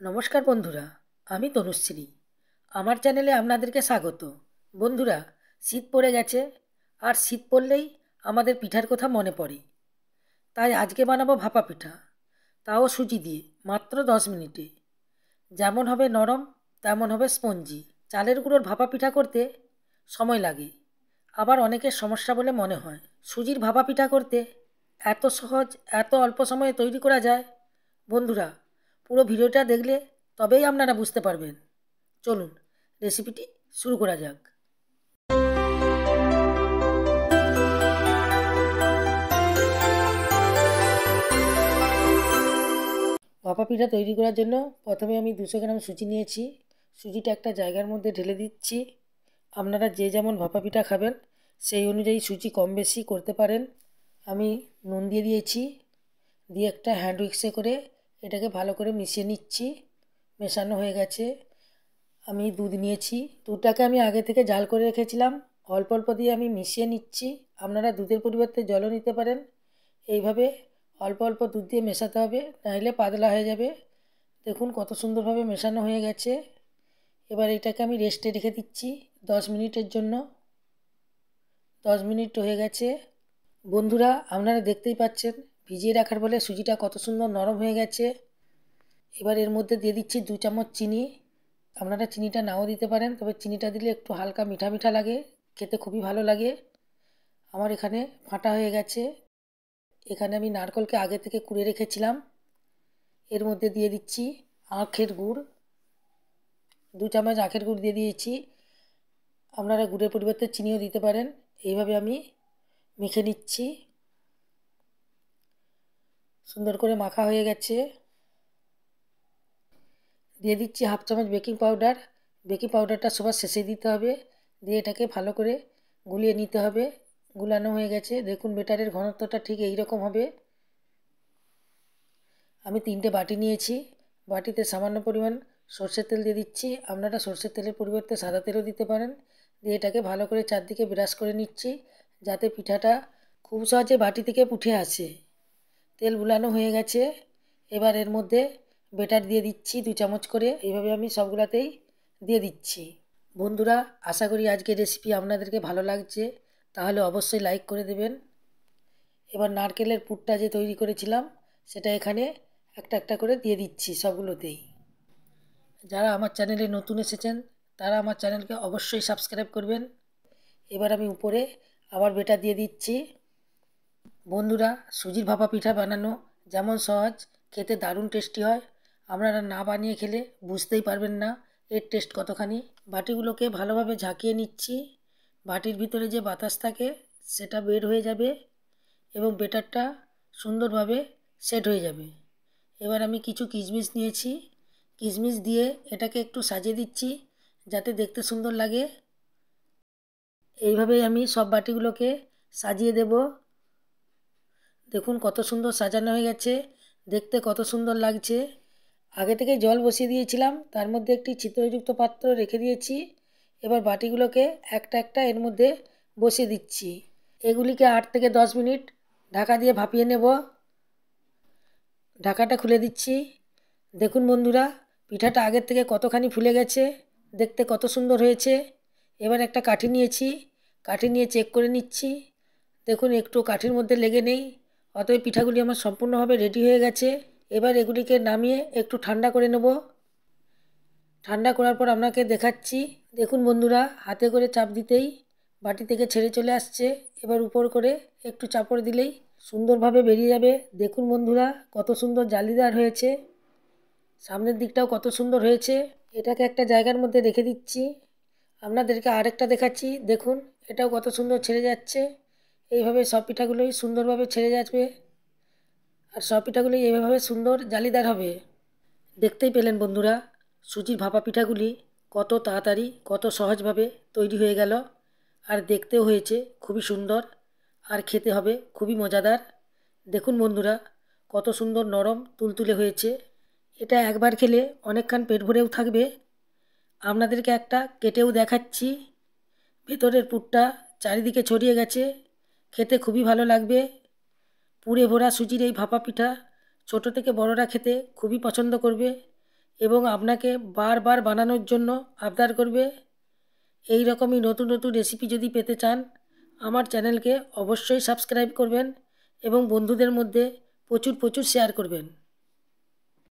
নমস্কার বন্ধুরা, আমি তনুশ্রী। আমার চ্যানেলে আপনাদেরকে স্বাগত। বন্ধুরা, শীত পড়ে গেছে, আর শীত পড়লেই আমাদের পিঠার কথা মনে পড়ে। তাই আজকে বানাবো ভাপা পিঠা, তাও সুজি দিয়ে, মাত্র 10 মিনিটে। যেমন হবে নরম, তেমন হবে স্পঞ্জি। চালের গুঁড়োর ভাপা পিঠা করতে সময় লাগে, আবার অনেকের সমস্যা বলে মনে হয়। সুজির ভাপা পিঠা করতে এত সহজ, এত অল্প সময়ে তৈরি করা যায়। বন্ধুরা, পুরো ভিডিওটা দেখলে তবেই আপনারা বুঝতে পারবেন। চলুন রেসিপিটি শুরু করা যাক। ভাপা পিঠা তৈরি করার জন্য প্রথমে আমি 200 গ্রাম সুজি নিয়েছি। সুজিটা একটা জায়গার মধ্যে ঢেলে দিচ্ছি। আপনারা যে যেমন ভাপা পিঠা খাবেন সেই অনুযায়ী সুজি কম বেশি করতে পারেন। আমি নুন দিয়ে দিয়েছি, দিয়ে একটা হ্যান্ড উইক্সে করে এটাকে ভালো করে মিশিয়ে নিচ্ছি। মেশানো হয়ে গেছে। আমি দুধ নিয়েছি, দুধটাকে আমি আগে থেকে জাল করে রেখেছিলাম। অল্প অল্প দিয়ে আমি মিশিয়ে নিচ্ছি। আপনারা দুধের পরিবর্তে জলও নিতে পারেন। এইভাবে অল্প অল্প দুধ দিয়ে মেশাতে হবে, নাহলে পাতলা হয়ে যাবে। দেখুন কত সুন্দরভাবে মেশানো হয়ে গেছে। এবার এটাকে আমি রেস্টে রেখে দিচ্ছি 10 মিনিটের জন্য। 10 মিনিট হয়ে গেছে। বন্ধুরা, আপনারা দেখতেই পাচ্ছেন ভিজিয়ে রাখার ফলে সুজিটা কত সুন্দর নরম হয়ে গেছে। এবার এর মধ্যে দিয়ে দিচ্ছি 2 চামচ চিনি। আপনারা চিনিটা নাও দিতে পারেন, তবে চিনিটা দিলে একটু হালকা মিঠা মিঠা লাগে, খেতে খুবই ভালো লাগে। আমার এখানে ফাটা হয়ে গেছে। এখানে আমি নারকেলকে আগে থেকে কুড়ে রেখেছিলাম। এর মধ্যে দিয়ে দিচ্ছি আখের গুড়। 2 চামচ আখের গুড় দিয়ে দিয়েছি। আপনারা গুড়ের পরিবর্তে চিনিও দিতে পারেন। এইভাবে আমি মেখে নিচ্ছি। সুন্দর করে মাখা হয়ে গেছে। দিয়ে দিচ্ছি 1/2 চামচ বেকিং পাউডার। বেকিং পাউডারটা সবার শেষে দিতে হবে। দিয়ে এটাকে ভালো করে গুলিয়ে নিতে হবে। গুলানো হয়ে গেছে। দেখুন বেটারের ঘনত্বটা ঠিক এই রকম হবে। আমি 3টে বাটি নিয়েছি। বাটিতে সামান্য পরিমাণ সরষের তেল দিয়ে দিচ্ছি। আপনারা সরষের তেলের পরিবর্তে সাদা তেলও দিতে পারেন। দিয়ে এটাকে ভালো করে চারদিকে ব্রাশ করে নিচ্ছি, যাতে পিঠাটা খুব সহজে বাটি থেকে উঠে আসে। তেল বুলানো হয়ে গেছে। এবার এর মধ্যে বেটার দিয়ে দিচ্ছি 2 চামচ করে। এইভাবে আমি সবগুলাতেই দিয়ে দিচ্ছি। বন্ধুরা, আশা করি আজকের রেসিপি আপনাদেরকে ভালো লাগছে, তাহলে অবশ্যই লাইক করে দেবেন। এবার নারকেলের পুরটা যে তৈরি করেছিলাম সেটা এখানে একটা একটা করে দিয়ে দিচ্ছি সবগুলোতেই। যারা আমার চ্যানেলে নতুন এসেছেন তারা আমার চ্যানেলকে অবশ্যই সাবস্ক্রাইব করবেন। এবার আমি উপরে আবার বেটার দিয়ে দিচ্ছি। বন্ধুরা, সুজির ভাপা পিঠা বানানো যেমন সহজ, খেতে দারুণ টেস্টি হয়। আপনারা না বানিয়ে খেলে বুঝতেই পারবেন না এর টেস্ট কতখানি। বাটিগুলোকে ভালোভাবে ঝাঁকিয়ে নিচ্ছি। বাটির ভিতরে যে বাতাস থাকে সেটা বের হয়ে যাবে এবং বেটারটা সুন্দরভাবে সেট হয়ে যাবে। এবার আমি কিছু কিশমিশ নিয়েছি। কিশমিশ দিয়ে এটাকে একটু সাজিয়ে দিচ্ছি যাতে দেখতে সুন্দর লাগে। এইভাবেই আমি সব বাটিগুলোকে সাজিয়ে দেব। দেখুন কত সুন্দর সাজানো হয়ে গেছে, দেখতে কত সুন্দর লাগছে। আগে থেকে জল বসিয়ে দিয়েছিলাম, তার মধ্যে একটি ছিদ্রযুক্ত পাত্র রেখে দিয়েছি। এবার বাটিগুলোকে একটা একটা এর মধ্যে বসিয়ে দিচ্ছি। এগুলিকে 8 থেকে 10 মিনিট ঢাকা দিয়ে ভাপিয়ে নেব। ঢাকাটা খুলে দিচ্ছি। দেখুন বন্ধুরা, পিঠাটা আগের থেকে কতখানি ফুলে গেছে, দেখতে কত সুন্দর হয়েছে। এবার একটা কাঠি নিয়েছি, কাঠি নিয়ে চেক করে নিচ্ছি। দেখুন একটু কাঠির মধ্যে লেগে নেই, অতএব পিঠাগুলি আমার সম্পূর্ণভাবে রেডি হয়ে গেছে। এবার এগুলিকে নামিয়ে একটু ঠান্ডা করে নেব। ঠান্ডা করার পর আপনাকে দেখাচ্ছি। দেখুন বন্ধুরা, হাতে করে চাপ দিতেই বাটি থেকে ছেড়ে চলে আসছে। এবার উপর করে একটু চাপড় দিলেই সুন্দরভাবে বেরিয়ে যাবে। দেখুন বন্ধুরা, কত সুন্দর জালিদার হয়েছে। সামনের দিকটাও কত সুন্দর হয়েছে। এটাকে একটা জায়গার মধ্যে রেখে দিচ্ছি। আপনাদেরকে আরেকটা দেখাচ্ছি। দেখুন এটাও কত সুন্দর ছেড়ে যাচ্ছে। এইভাবে সব পিঠাগুলোই সুন্দরভাবে ছেড়ে যাবে, আর সব পিঠাগুলোই এইভাবে সুন্দর জালিদার হবে। দেখতেই পেলেন বন্ধুরা, সুজির ভাপা পিঠাগুলি কত তাড়াতাড়ি, কত সহজভাবে তৈরি হয়ে গেল। আর দেখতেও হয়েছে খুবই সুন্দর, আর খেতে হবে খুবই মজাদার। দেখুন বন্ধুরা, কত সুন্দর নরম তুলতুলে হয়েছে। এটা একবার খেলে অনেকক্ষণ পেট ভরেও থাকবে। আপনাদেরকে একটা কেটেও দেখাচ্ছি। ভেতরের পুরটা চারিদিকে ছড়িয়ে গেছে, খেতে খুবই ভালো লাগবে। পুরে ভরা সুজির এই ভাপা পিঠা ছোটো থেকে বড়রা খেতে খুবই পছন্দ করবে। এবং আপনাকে বারবার বানানোর জন্য আবদার করবে। এই রকমই নতুন নতুন রেসিপি যদি পেতে চান আমার চ্যানেলকে অবশ্যই সাবস্ক্রাইব করবেন এবং বন্ধুদের মধ্যে প্রচুর প্রচুর শেয়ার করবেন।